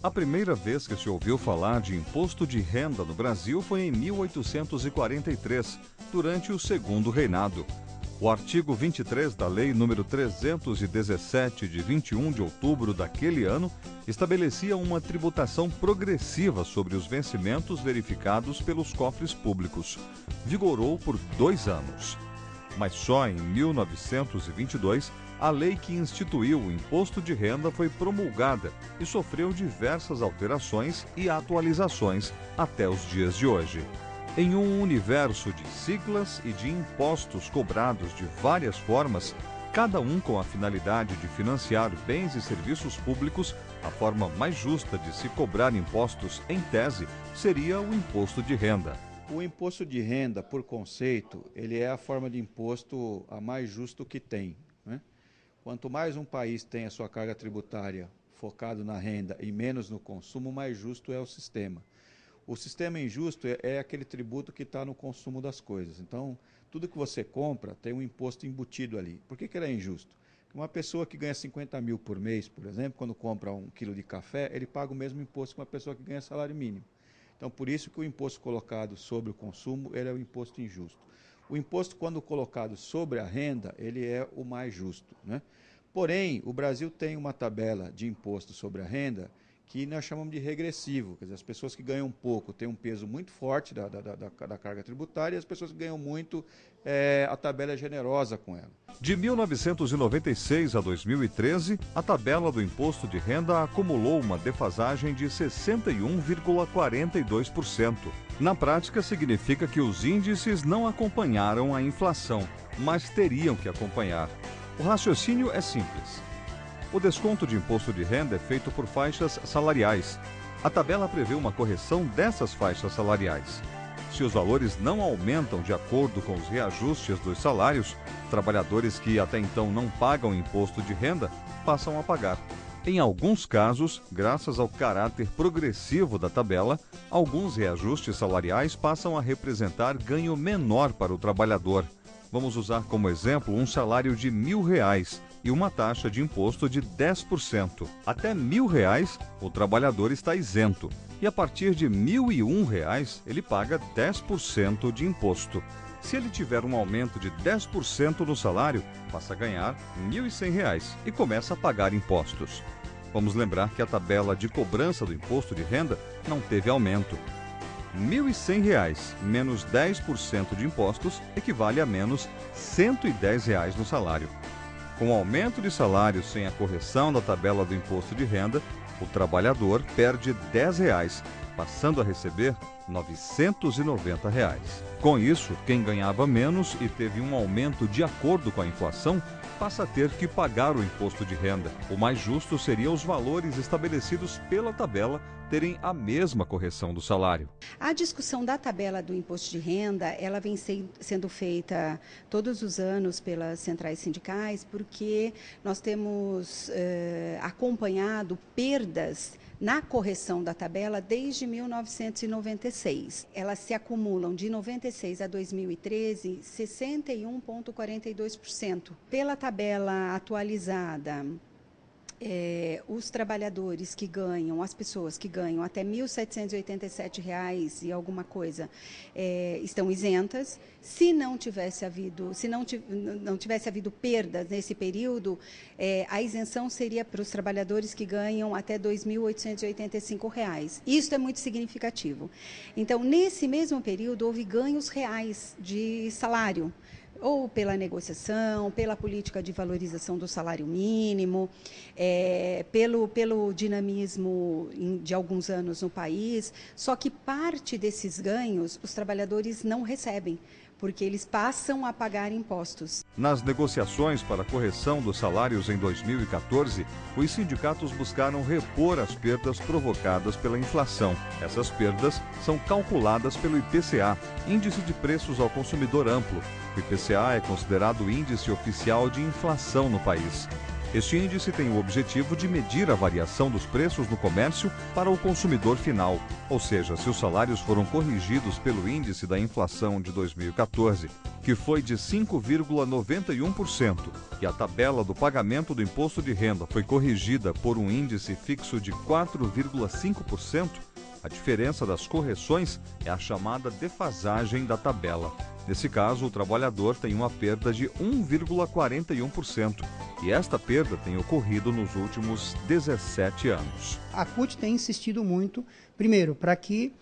A primeira vez que se ouviu falar de imposto de renda no Brasil foi em 1843, durante o Segundo Reinado. O artigo 23 da Lei nº 317, de 21 de outubro daquele ano, estabelecia uma tributação progressiva sobre os vencimentos verificados pelos cofres públicos. Vigorou por 2 anos. Mas só em 1922, a lei que instituiu o imposto de renda foi promulgada e sofreu diversas alterações e atualizações até os dias de hoje. Em um universo de siglas e de impostos cobrados de várias formas, cada um com a finalidade de financiar bens e serviços públicos, a forma mais justa de se cobrar impostos, em tese, seria o imposto de renda. O imposto de renda, por conceito, ele é a forma de imposto a mais justo que tem, né? Quanto mais um país tem a sua carga tributária focado na renda e menos no consumo, mais justo é o sistema. O sistema injusto é aquele tributo que está no consumo das coisas. Então, tudo que você compra tem um imposto embutido ali. Por que ele é injusto? Uma pessoa que ganha 50 mil por mês, por exemplo, quando compra 1 quilo de café, ele paga o mesmo imposto que uma pessoa que ganha salário mínimo. Então, por isso que o imposto colocado sobre o consumo, ele é o imposto injusto. O imposto, quando colocado sobre a renda, ele é o mais justo, né? Porém, o Brasil tem uma tabela de imposto sobre a renda que nós chamamos de regressivo. Quer dizer, as pessoas que ganham pouco têm um peso muito forte da carga tributária, e as pessoas que ganham muito, a tabela é generosa com ela. De 1996 a 2013, a tabela do imposto de renda acumulou uma defasagem de 61,42%. Na prática, significa que os índices não acompanharam a inflação, mas teriam que acompanhar. O raciocínio é simples. O desconto de imposto de renda é feito por faixas salariais. A tabela prevê uma correção dessas faixas salariais. Se os valores não aumentam de acordo com os reajustes dos salários, trabalhadores que até então não pagam imposto de renda passam a pagar. Em alguns casos, graças ao caráter progressivo da tabela, alguns reajustes salariais passam a representar ganho menor para o trabalhador. Vamos usar como exemplo um salário de R$1.000 e uma taxa de imposto de 10%. Até R$1.000 o trabalhador está isento e a partir de R$1.001 ele paga 10% de imposto. Se ele tiver um aumento de 10% no salário, passa a ganhar R$1.100 e começa a pagar impostos. Vamos lembrar que a tabela de cobrança do imposto de renda não teve aumento. R$1.100 menos 10% de impostos equivale a menos R$110 no salário. Com o aumento de salário sem a correção da tabela do imposto de renda, o trabalhador perde R$10, passando a receber R$990. Com isso, quem ganhava menos e teve um aumento de acordo com a inflação, passa a ter que pagar o imposto de renda. O mais justo seria os valores estabelecidos pela tabela terem a mesma correção do salário. A discussão da tabela do imposto de renda, ela vem sendo feita todos os anos pelas centrais sindicais, porque nós temos acompanhado perdas na correção da tabela desde 1996. Elas se acumulam de 96 a 2013, 61,42%. Pela tabela atualizada, os trabalhadores que ganham, as pessoas que ganham até R$ 1.787 e alguma coisa, estão isentas. Se não tivesse havido perdas nesse período, a isenção seria para os trabalhadores que ganham até R$ 2.885. Isso é muito significativo. Então, nesse mesmo período, houve ganhos reais de salário, ou pela negociação, pela política de valorização do salário mínimo, pelo dinamismo de alguns anos no país, só que parte desses ganhos os trabalhadores não recebem, porque eles passam a pagar impostos. Nas negociações para a correção dos salários em 2014, os sindicatos buscaram repor as perdas provocadas pela inflação. Essas perdas são calculadas pelo IPCA, Índice de Preços ao Consumidor Amplo. O IPCA é considerado o índice oficial de inflação no país. Este índice tem o objetivo de medir a variação dos preços no comércio para o consumidor final, ou seja, se os salários foram corrigidos pelo índice da inflação de 2014, que foi de 5,91%, e a tabela do pagamento do imposto de renda foi corrigida por um índice fixo de 4,5%, a diferença das correções é a chamada defasagem da tabela. Nesse caso, o trabalhador tem uma perda de 1,41%, e esta perda tem ocorrido nos últimos 17 anos. A CUT tem insistido muito, primeiro, para que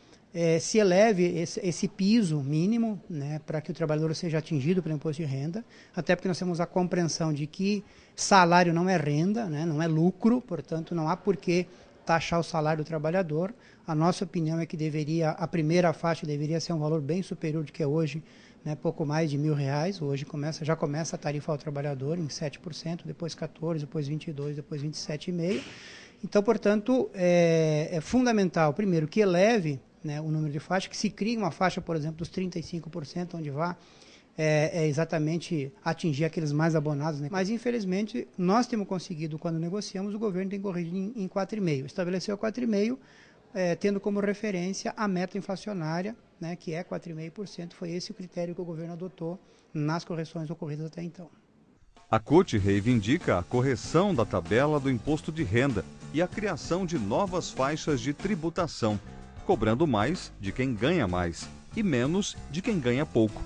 se eleve esse piso mínimo, né, para que o trabalhador seja atingido pelo imposto de renda, até porque nós temos a compreensão de que salário não é renda, né, não é lucro, portanto não há por que taxar o salário do trabalhador. A nossa opinião é que a primeira faixa deveria ser um valor bem superior do que é hoje, né, pouco mais de R$1.000. Hoje já começa a tarifa ao trabalhador em 7%, depois 14%, depois 22%, depois 27,5%. Então, portanto, é fundamental, primeiro, que eleve, né, o número de faixas, que se crie uma faixa, por exemplo, dos 35%, onde vá exatamente atingir aqueles mais abonados, né? Mas, infelizmente, nós temos conseguido, quando negociamos, o governo tem corrigido em 4,5%. Estabeleceu 4,5%, tendo como referência a meta inflacionária, né, que é 4,5%. Foi esse o critério que o governo adotou nas correções ocorridas até então. A CUT reivindica a correção da tabela do imposto de renda e a criação de novas faixas de tributação, cobrando mais de quem ganha mais e menos de quem ganha pouco.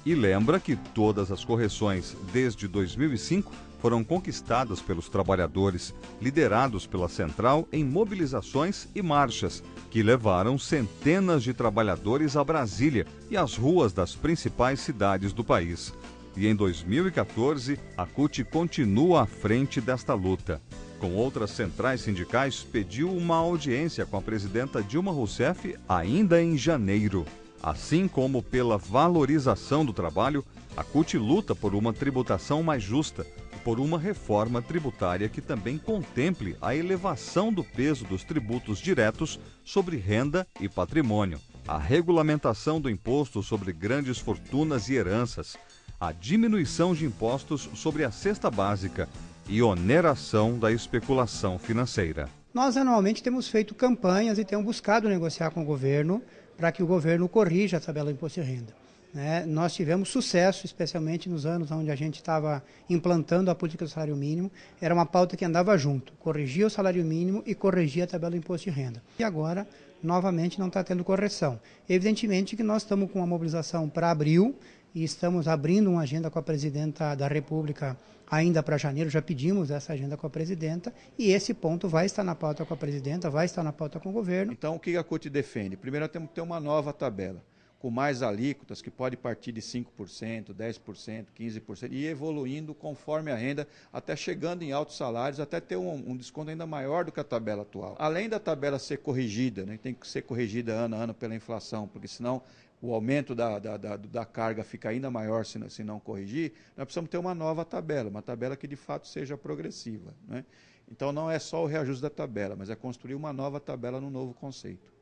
E lembra que todas as correções desde 2005 foram conquistadas pelos trabalhadores, liderados pela Central em mobilizações e marchas, que levaram centenas de trabalhadores a Brasília e às ruas das principais cidades do país. E em 2014, a CUT continua à frente desta luta. Com outras centrais sindicais, pediu uma audiência com a presidenta Dilma Rousseff ainda em janeiro. Assim como pela valorização do trabalho, a CUT luta por uma tributação mais justa e por uma reforma tributária que também contemple a elevação do peso dos tributos diretos sobre renda e patrimônio, a regulamentação do imposto sobre grandes fortunas e heranças, a diminuição de impostos sobre a cesta básica e oneração da especulação financeira. Nós anualmente temos feito campanhas e temos buscado negociar com o governo para que o governo corrija a tabela do imposto de renda. Nós tivemos sucesso, especialmente nos anos onde a gente estava implantando a política do salário mínimo. Era uma pauta que andava junto, corrigia o salário mínimo e corrigia a tabela do imposto de renda. E agora, novamente, não está tendo correção. Evidentemente que nós estamos com uma mobilização para abril e estamos abrindo uma agenda com a presidenta da República ainda para janeiro. Já pedimos essa agenda com a presidenta e esse ponto vai estar na pauta com a presidenta, vai estar na pauta com o governo. Então, o que a CUT defende? Primeiro, nós temos que ter uma nova tabela, com mais alíquotas, que pode partir de 5%, 10%, 15%, e evoluindo conforme a renda, até chegando em altos salários, até ter um desconto ainda maior do que a tabela atual. Além da tabela ser corrigida, né, tem que ser corrigida ano a ano pela inflação, porque senão o aumento da carga fica ainda maior se não corrigir. Nós precisamos ter uma nova tabela, uma tabela que de fato seja progressiva, né? Então não é só o reajuste da tabela, mas é construir uma nova tabela no novo conceito.